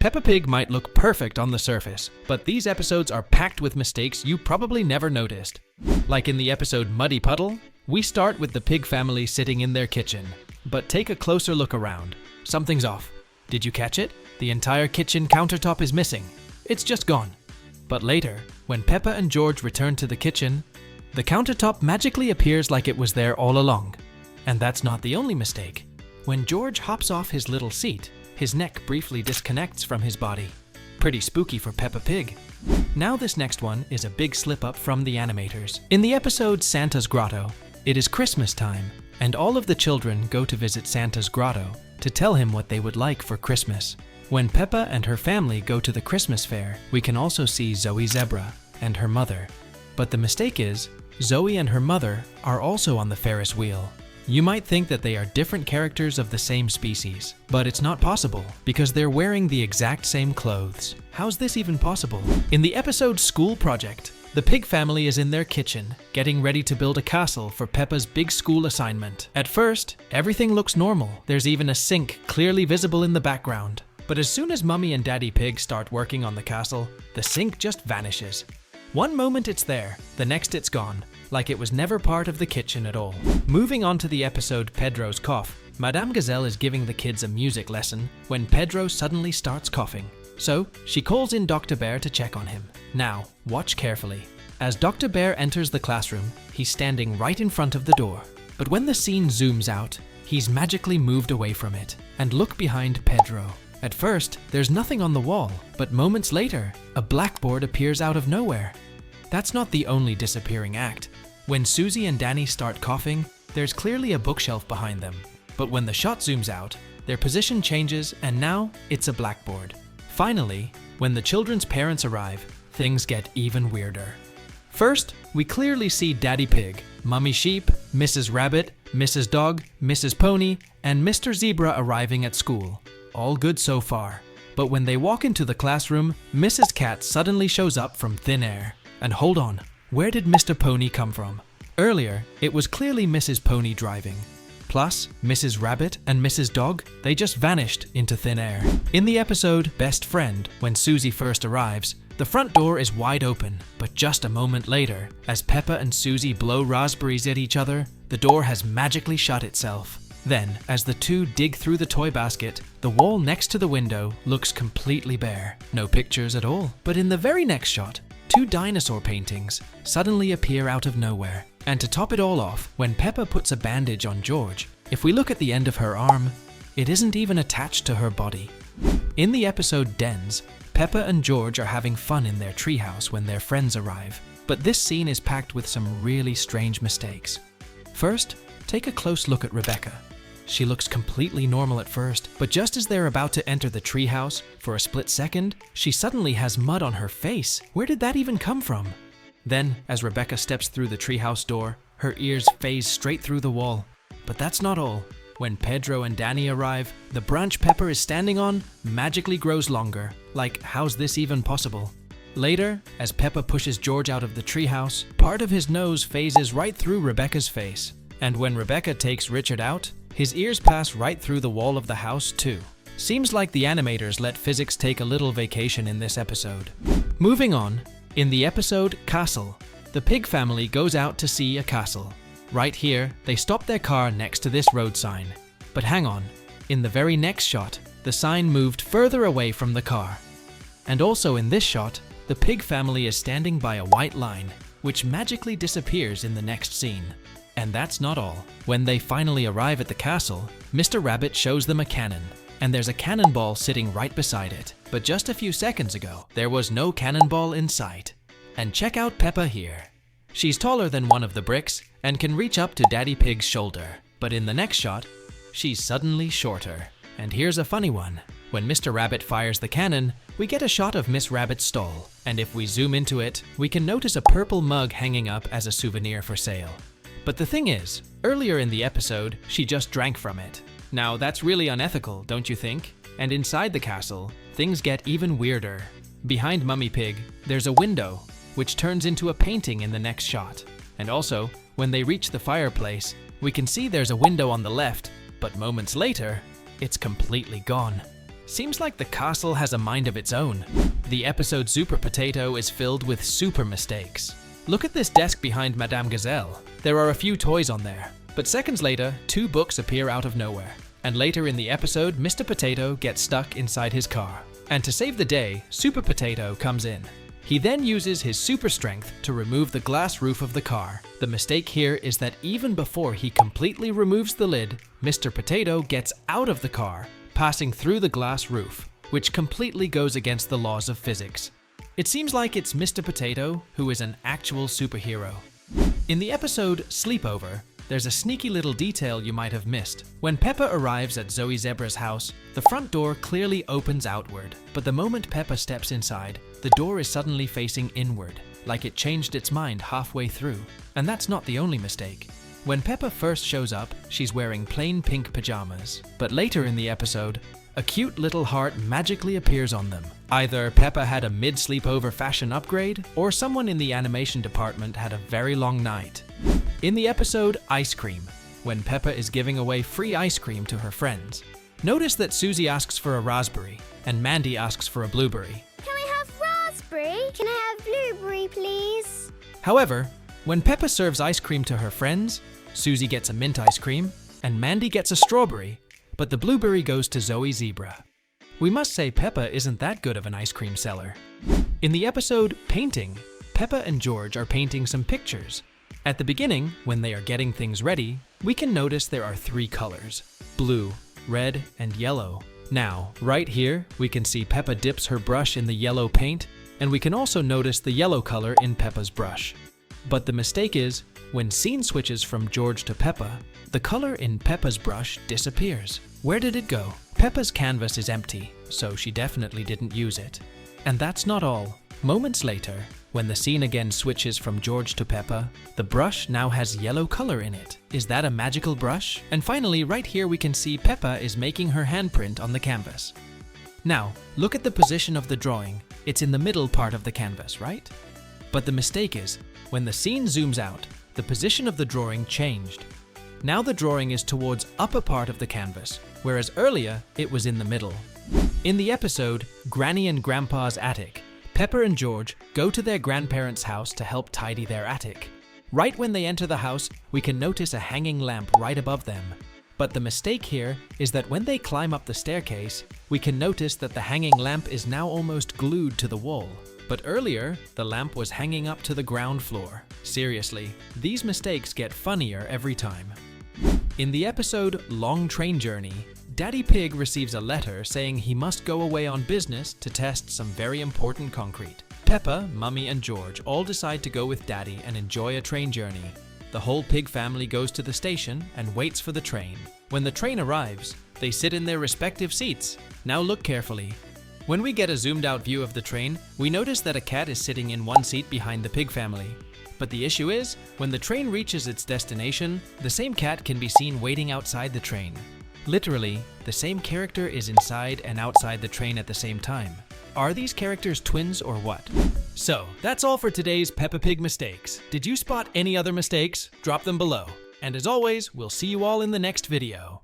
Peppa Pig might look perfect on the surface, but these episodes are packed with mistakes you probably never noticed. Like in the episode Muddy Puddle, we start with the pig family sitting in their kitchen. But take a closer look around. Something's off. Did you catch it? The entire kitchen countertop is missing. It's just gone. But later, when Peppa and George return to the kitchen, the countertop magically appears like it was there all along. And that's not the only mistake. When George hops off his little seat, his neck briefly disconnects from his body. Pretty spooky for Peppa Pig. Now this next one is a big slip-up from the animators. In the episode Santa's Grotto, it is Christmas time, and all of the children go to visit Santa's grotto to tell him what they would like for Christmas. When Peppa and her family go to the Christmas fair, we can also see Zoe Zebra and her mother. But the mistake is, Zoe and her mother are also on the Ferris wheel. You might think that they are different characters of the same species, but it's not possible because they're wearing the exact same clothes. How's this even possible? In the episode School Project, the pig family is in their kitchen, getting ready to build a castle for Peppa's big school assignment. At first, everything looks normal. There's even a sink clearly visible in the background. But as soon as Mummy and Daddy Pig start working on the castle, the sink just vanishes. One moment it's there, the next it's gone, like it was never part of the kitchen at all. Moving on to the episode Pedro's Cough, Madame Gazelle is giving the kids a music lesson when Pedro suddenly starts coughing. So, she calls in Dr. Bear to check on him. Now, watch carefully. As Dr. Bear enters the classroom, he's standing right in front of the door. But when the scene zooms out, he's magically moved away from it. And look behind Pedro. At first, there's nothing on the wall, but moments later, a blackboard appears out of nowhere. That's not the only disappearing act. When Susie and Danny start coughing, there's clearly a bookshelf behind them. But when the shot zooms out, their position changes and now it's a blackboard. Finally, when the children's parents arrive, things get even weirder. First, we clearly see Daddy Pig, Mummy Sheep, Mrs. Rabbit, Mrs. Dog, Mrs. Pony, and Mr. Zebra arriving at school. All good so far. But when they walk into the classroom, Mrs. Cat suddenly shows up from thin air. And hold on, where did Mr. Pony come from? Earlier, it was clearly Mrs. Pony driving. Plus, Mrs. Rabbit and Mrs. Dog, they just vanished into thin air. In the episode Best Friend, when Susie first arrives, the front door is wide open, but just a moment later, as Peppa and Susie blow raspberries at each other, the door has magically shut itself. Then, as the two dig through the toy basket, the wall next to the window looks completely bare. No pictures at all. But in the very next shot, two dinosaur paintings suddenly appear out of nowhere. And to top it all off, when Peppa puts a bandage on George, if we look at the end of her arm, it isn't even attached to her body. In the episode Dens, Peppa and George are having fun in their treehouse when their friends arrive. But this scene is packed with some really strange mistakes. First, take a close look at Rebecca. She looks completely normal at first, but just as they're about to enter the treehouse, for a split second, she suddenly has mud on her face. Where did that even come from? Then, as Rebecca steps through the treehouse door, her ears phase straight through the wall. But that's not all. When Pedro and Danny arrive, the branch Pepper is standing on magically grows longer. Like, how's this even possible? Later, as Peppa pushes George out of the treehouse, part of his nose phases right through Rebecca's face. And when Rebecca takes Richard out, his ears pass right through the wall of the house too. Seems like the animators let physics take a little vacation in this episode. Moving on, in the episode Castle, the pig family goes out to see a castle. Right here, they stop their car next to this road sign. But hang on, in the very next shot, the sign moved further away from the car. And also in this shot, the pig family is standing by a white line, which magically disappears in the next scene. And that's not all. When they finally arrive at the castle, Mr. Rabbit shows them a cannon, and there's a cannonball sitting right beside it. But just a few seconds ago, there was no cannonball in sight. And check out Peppa here. She's taller than one of the bricks and can reach up to Daddy Pig's shoulder. But in the next shot, she's suddenly shorter. And here's a funny one. When Mr. Rabbit fires the cannon, we get a shot of Miss Rabbit's stall. And if we zoom into it, we can notice a purple mug hanging up as a souvenir for sale. But the thing is, earlier in the episode, she just drank from it. Now that's really unethical, don't you think? And inside the castle, things get even weirder. Behind Mummy Pig, there's a window, which turns into a painting in the next shot. And also, when they reach the fireplace, we can see there's a window on the left, but moments later, it's completely gone. Seems like the castle has a mind of its own. The episode Super Potato is filled with super mistakes. Look at this desk behind Madame Gazelle. There are a few toys on there. But seconds later, 2 books appear out of nowhere. And later in the episode, Mr. Potato gets stuck inside his car. And to save the day, Super Potato comes in. He then uses his super strength to remove the glass roof of the car. The mistake here is that even before he completely removes the lid, Mr. Potato gets out of the car, passing through the glass roof, which completely goes against the laws of physics. It seems like it's Mr. Potato who is an actual superhero. In the episode Sleepover, there's a sneaky little detail you might have missed. When Peppa arrives at Zoe Zebra's house, the front door clearly opens outward, but the moment Peppa steps inside, the door is suddenly facing inward, like it changed its mind halfway through. And that's not the only mistake. When Peppa first shows up, she's wearing plain pink pajamas, but later in the episode, a cute little heart magically appears on them. Either Peppa had a mid-sleepover fashion upgrade, or someone in the animation department had a very long night. In the episode Ice Cream, when Peppa is giving away free ice cream to her friends, notice that Susie asks for a raspberry, and Mandy asks for a blueberry. Can I have raspberry? Can I have blueberry, please? However, when Peppa serves ice cream to her friends, Susie gets a mint ice cream, and Mandy gets a strawberry, but the blueberry goes to Zoe Zebra. We must say Peppa isn't that good of an ice cream seller. In the episode Painting, Peppa and George are painting some pictures. At the beginning, when they are getting things ready, we can notice there are 3 colors: blue, red, and yellow. Now, right here, we can see Peppa dips her brush in the yellow paint, and we can also notice the yellow color in Peppa's brush. But the mistake is, when scene switches from George to Peppa, the color in Peppa's brush disappears. Where did it go? Peppa's canvas is empty, so she definitely didn't use it. And that's not all. Moments later, when the scene again switches from George to Peppa, the brush now has yellow color in it. Is that a magical brush? And finally, right here we can see Peppa is making her handprint on the canvas. Now, look at the position of the drawing. It's in the middle part of the canvas, right? But the mistake is, when the scene zooms out, the position of the drawing changed. Now the drawing is towards upper part of the canvas, whereas earlier it was in the middle. In the episode Granny and Grandpa's Attic, Peppa and George go to their grandparents' house to help tidy their attic. Right when they enter the house, we can notice a hanging lamp right above them. But the mistake here is that when they climb up the staircase, we can notice that the hanging lamp is now almost glued to the wall. But earlier, the lamp was hanging up to the ground floor. Seriously, these mistakes get funnier every time. In the episode Long Train Journey, Daddy Pig receives a letter saying he must go away on business to test some very important concrete. Peppa, Mummy, and George all decide to go with Daddy and enjoy a train journey. The whole pig family goes to the station and waits for the train. When the train arrives, they sit in their respective seats. Now look carefully. When we get a zoomed out view of the train, we notice that a cat is sitting in one seat behind the pig family. But the issue is, when the train reaches its destination, the same cat can be seen waiting outside the train. Literally, the same character is inside and outside the train at the same time. Are these characters twins or what? So, that's all for today's Peppa Pig mistakes. Did you spot any other mistakes? Drop them below. And as always, we'll see you all in the next video.